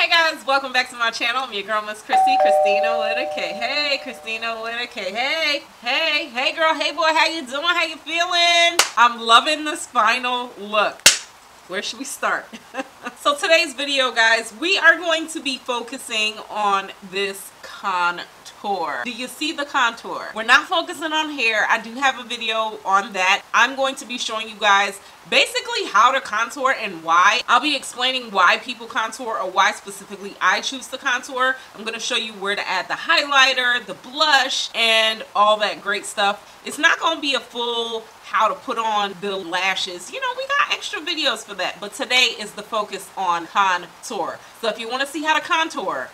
Hey guys, welcome back to my channel. I'm your girl, Miss Christy, Christina with a K. Hey, Christina with a K. Hey girl, hey boy, how you doing? How you feeling? I'm loving this final look. Where should we start? So today's video, guys, we are going to be focusing on this contour. Do you see the contour? We're not focusing on hair. I do have a video on that. I'm going to be showing you guys basically how to contour and why. I'll be explaining why people contour or why specifically I choose to contour. I'm going to show you where to add the highlighter, the blush, and all that great stuff. It's not going to be a full how to put on the lashes. You know, we got extra videos for that, but today is the focus on contour. So if you want to see how to contour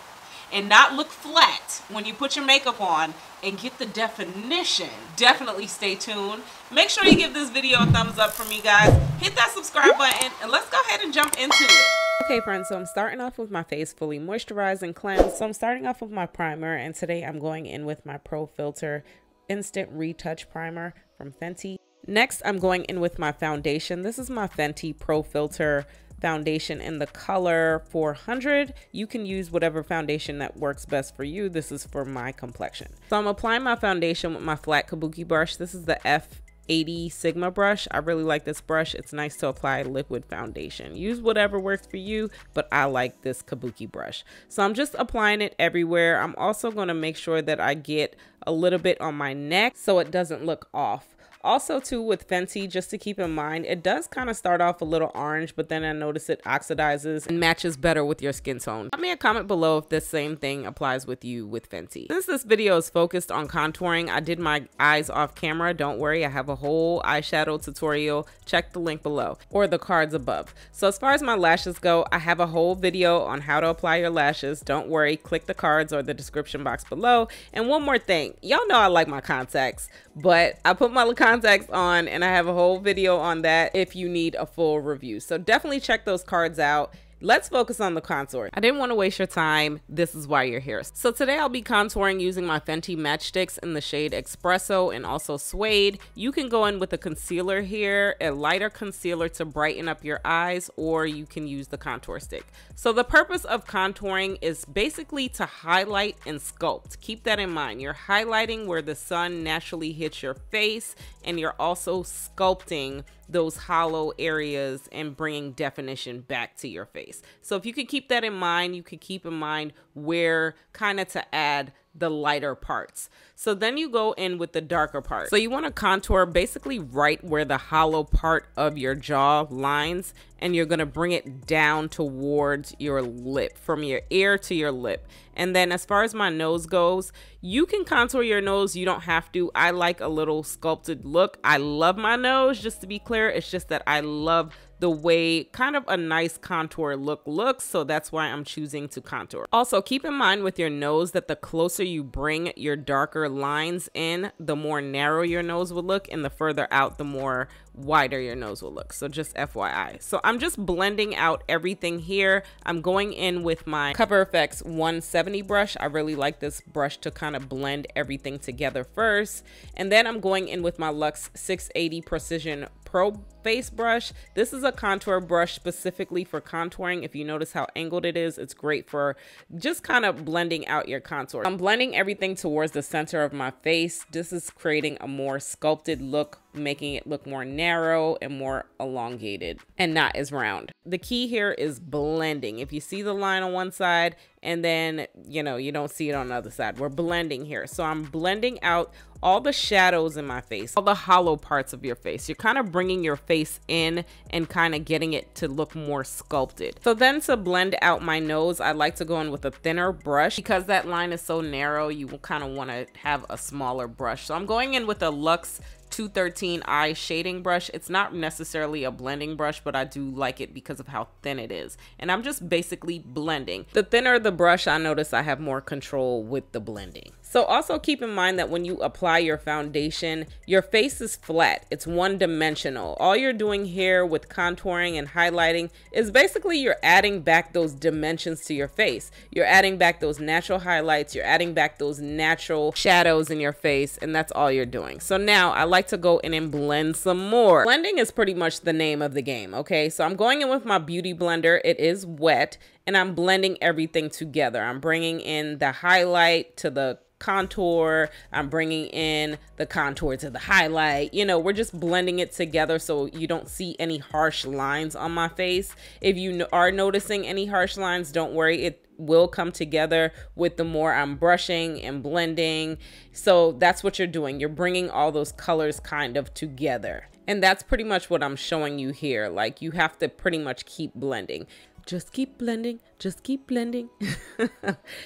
and not look flat when you put your makeup on and get the definition, definitely stay tuned. Make sure you give this video a thumbs up for me, guys. Hit that subscribe button and let's go ahead and jump into it. Okay friends, so I'm starting off with my face fully moisturized and cleansed. So I'm starting off with my primer, and today I'm going in with my Pro Filter Instant Retouch Primer from Fenty. Next, I'm going in with my foundation. This is my Fenty Pro Filter foundation in the color 400. You can use whatever foundation that works best for you. This is for my complexion. So I'm applying my foundation with my flat kabuki brush. This is the F80 Sigma brush. I really like this brush. It's nice to apply liquid foundation. Use whatever works for you, but I like this kabuki brush. So I'm just applying it everywhere. I'm also going to make sure that I get a little bit on my neck so it doesn't look off. Also too, with Fenty, just to keep in mind, it does kind of start off a little orange, but then I notice it oxidizes and matches better with your skin tone. Drop me a comment below if this same thing applies with you with Fenty. Since this video is focused on contouring, I did my eyes off camera. Don't worry, I have a whole eyeshadow tutorial. Check the link below or the cards above. So as far as my lashes go, I have a whole video on how to apply your lashes. Don't worry, click the cards or the description box below. And one more thing, y'all know I like my contacts, but I put my contacts on and I have a whole video on that if you need a full review. So definitely check those cards out. Let's focus on the contour. I didn't want to waste your time. This is why you're here. So today I'll be contouring using my Fenty matchsticks in the shade Espresso and also Suede. You can go in with a concealer here, a lighter concealer to brighten up your eyes, or you can use the contour stick. So the purpose of contouring is basically to highlight and sculpt. Keep that in mind. You're highlighting where the sun naturally hits your face, and you're also sculpting those hollow areas and bringing definition back to your face. So if you could keep that in mind, you could keep in mind where kind of to add the lighter parts. So then you go in with the darker part. So you want to contour basically right where the hollow part of your jaw lines, and you're going to bring it down towards your lip, from your ear to your lip. And then as far as my nose goes, you can contour your nose. You don't have to. I like a little sculpted look. I love my nose, just to be clear. It's just that I love the way kind of a nice contour look looks, so that's why I'm choosing to contour. Also, keep in mind with your nose that the closer you bring your darker lines in, the more narrow your nose will look, and the further out, the more wider your nose will look. So just FYI. So I'm just blending out everything here. I'm going in with my Cover FX 170 brush. I really like this brush to kind of blend everything together first. And then I'm going in with my Luxe 680 Precision Pro Base brush. This is a contour brush specifically for contouring. If you notice how angled it is, it's great for just kind of blending out your contour. I'm blending everything towards the center of my face. This is creating a more sculpted look, making it look more narrow and more elongated and not as round. The key here is blending. If you see the line on one side and then, you know, you don't see it on the other side, we're blending here. So I'm blending out all the shadows in my face, all the hollow parts of your face. You're kind of bringing your face in and kind of getting it to look more sculpted. So then to blend out my nose, I like to go in with a thinner brush. Because that line is so narrow, you kind of want to have a smaller brush. So I'm going in with a Luxe 213 eye shading brush. It's not necessarily a blending brush, but I do like it because of how thin it is. And I'm just basically blending. The thinner the brush, I notice I have more control with the blending. So also keep in mind that when you apply your foundation, your face is flat. It's one-dimensional. All you're doing here with contouring and highlighting is basically you're adding back those dimensions to your face. You're adding back those natural highlights. You're adding back those natural shadows in your face, and that's all you're doing. So now I like to go in and blend some more. Blending is pretty much the name of the game, okay? So I'm going in with my Beauty Blender. It is wet, and I'm blending everything together. I'm bringing in the highlight to the contour. I'm bringing in the contour to the highlight. You know, we're just blending it together so you don't see any harsh lines on my face. If you are noticing any harsh lines, don't worry. It will come together with the more I'm brushing and blending. So that's what you're doing. You're bringing all those colors kind of together. And that's pretty much what I'm showing you here. Like, you have to pretty much keep blending. Just keep blending. Just keep blending.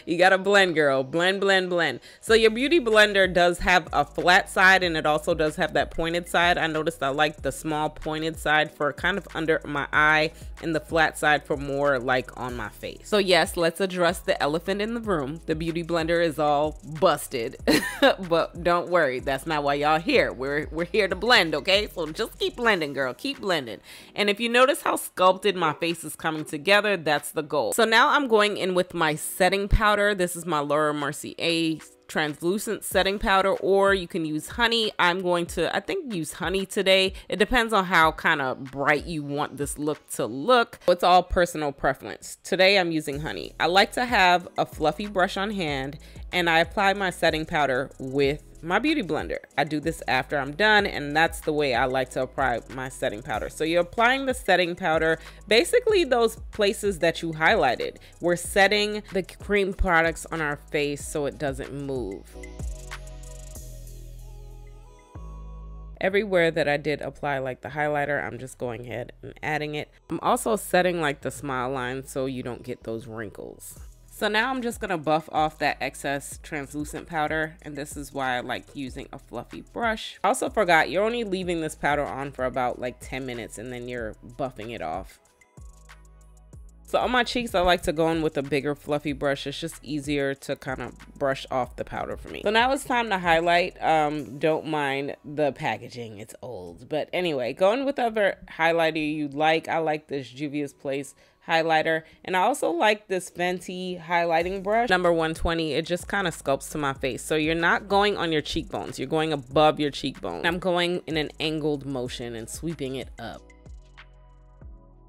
You gotta blend, girl. Blend, blend, blend. So your Beauty Blender does have a flat side, and it also does have that pointed side. I noticed I like the small pointed side for kind of under my eye, and the flat side for more like on my face. So yes, let's address the elephant in the room. The Beauty Blender is all busted. But don't worry, that's not why y'all here. We're here to blend, okay? So just keep blending, girl. Keep blending. And if you notice how sculpted my face is coming together, that's the goal. So now I'm going in with my setting powder. This is my Laura Mercier translucent setting powder, or you can use honey. I'm going to, I think, use honey today. It depends on how kind of bright you want this look to look. It's all personal preference. Today I'm using honey. I like to have a fluffy brush on hand, and I apply my setting powder with my Beauty Blender. I do this after I'm done, and that's the way I like to apply my setting powder. So you're applying the setting powder, basically those places that you highlighted. We're setting the cream products on our face so it doesn't move. Everywhere that I did apply like the highlighter, I'm just going ahead and adding it. I'm also setting like the smile line so you don't get those wrinkles. So now I'm just gonna buff off that excess translucent powder, and this is why I like using a fluffy brush. I also forgot, you're only leaving this powder on for about like 10 minutes and then you're buffing it off. So on my cheeks, I like to go in with a bigger fluffy brush. It's just easier to kind of brush off the powder for me. So now it's time to highlight. Don't mind the packaging, it's old. But anyway, go in with whatever highlighter you like. I like this Juvia's Place highlighter, and I also like this Fenty highlighting brush, number 120. It just kind of sculpts to my face. So you're not going on your cheekbones, you're going above your cheekbone. I'm going in an angled motion and sweeping it up.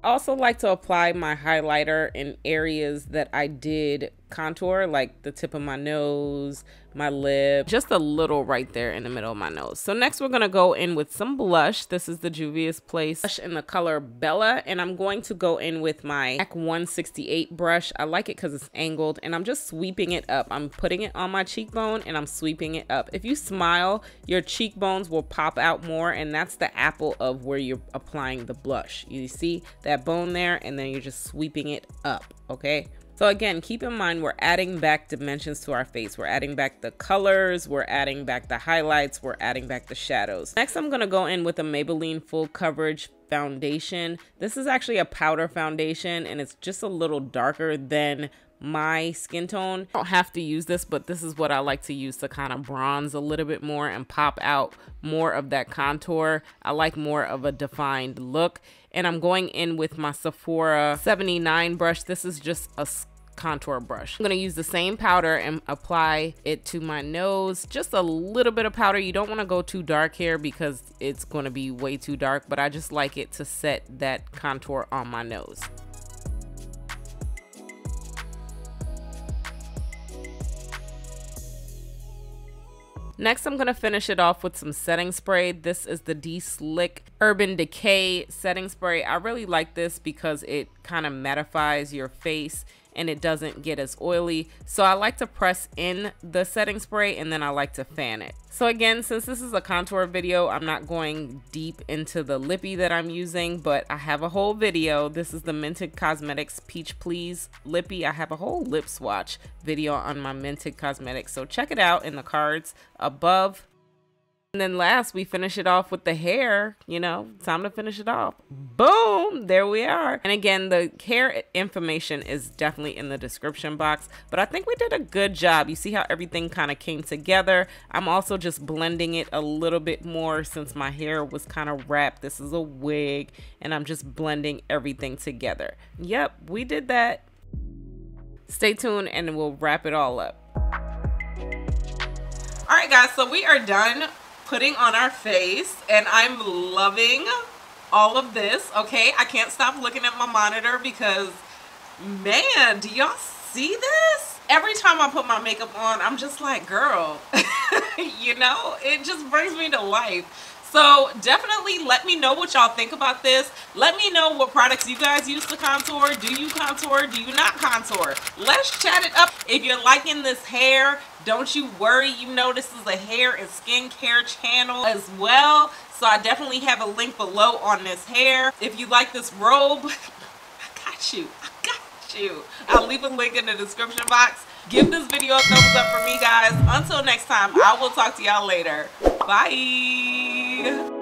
I also like to apply my highlighter in areas that I did contour, like the tip of my nose, my lip, just a little right there in the middle of my nose. So next we're gonna go in with some blush. This is the Juvia's Place blush in the color Bella, and I'm going to go in with my MAC 168 brush. I like it because it's angled, and I'm just sweeping it up. I'm putting it on my cheekbone and I'm sweeping it up. If you smile, your cheekbones will pop out more, and that's the apple of where you're applying the blush. You see that bone there, and then you're just sweeping it up, okay? So again, keep in mind, we're adding back dimensions to our face. We're adding back the colors, we're adding back the highlights, we're adding back the shadows. Next, I'm gonna go in with a Maybelline Full Coverage foundation. This is actually a powder foundation, and it's just a little darker than my skin tone. I don't have to use this, but this is what I like to use to kind of bronze a little bit more and pop out more of that contour. I like more of a defined look. And I'm going in with my Sephora 79 brush. This is just a contour brush. I'm gonna use the same powder and apply it to my nose. Just a little bit of powder. You don't wanna go too dark here because it's gonna be way too dark, but I just like it to set that contour on my nose. Next, I'm gonna finish it off with some setting spray. This is the D-Slick Urban Decay setting spray. I really like this because it kind of mattifies your face and it doesn't get as oily. So I like to press in the setting spray and then I like to fan it. So again, since this is a contour video, I'm not going deep into the lippy that I'm using, but I have a whole video. This is the Mented Cosmetics Peach Please lippy. I have a whole lip swatch video on my Mented Cosmetics, so check it out in the cards above. And then last, we finish it off with the hair. You know, time to finish it off. Boom, there we are. And again, the hair information is definitely in the description box, but I think we did a good job. You see how everything kind of came together. I'm also just blending it a little bit more since my hair was kind of wrapped. This is a wig, and I'm just blending everything together. Yep, we did that. Stay tuned and we'll wrap it all up. All right, guys, so we are done putting on our face, and I'm loving all of this. Okay, I can't stop looking at my monitor because Man, do y'all see this? Every time I put my makeup on, I'm just like, girl, you know, it just brings me to life. So definitely let me know what y'all think about this. Let me know what products you guys use to contour. Do you contour? Do you not contour? Let's chat it up. If you're liking this hair, don't you worry. You know this is a hair and skincare channel as well. So I definitely have a link below on this hair. If you like this robe, I got you. I got you. I'll leave a link in the description box. Give this video a thumbs up for me, guys. Until next time, I will talk to y'all later. Bye.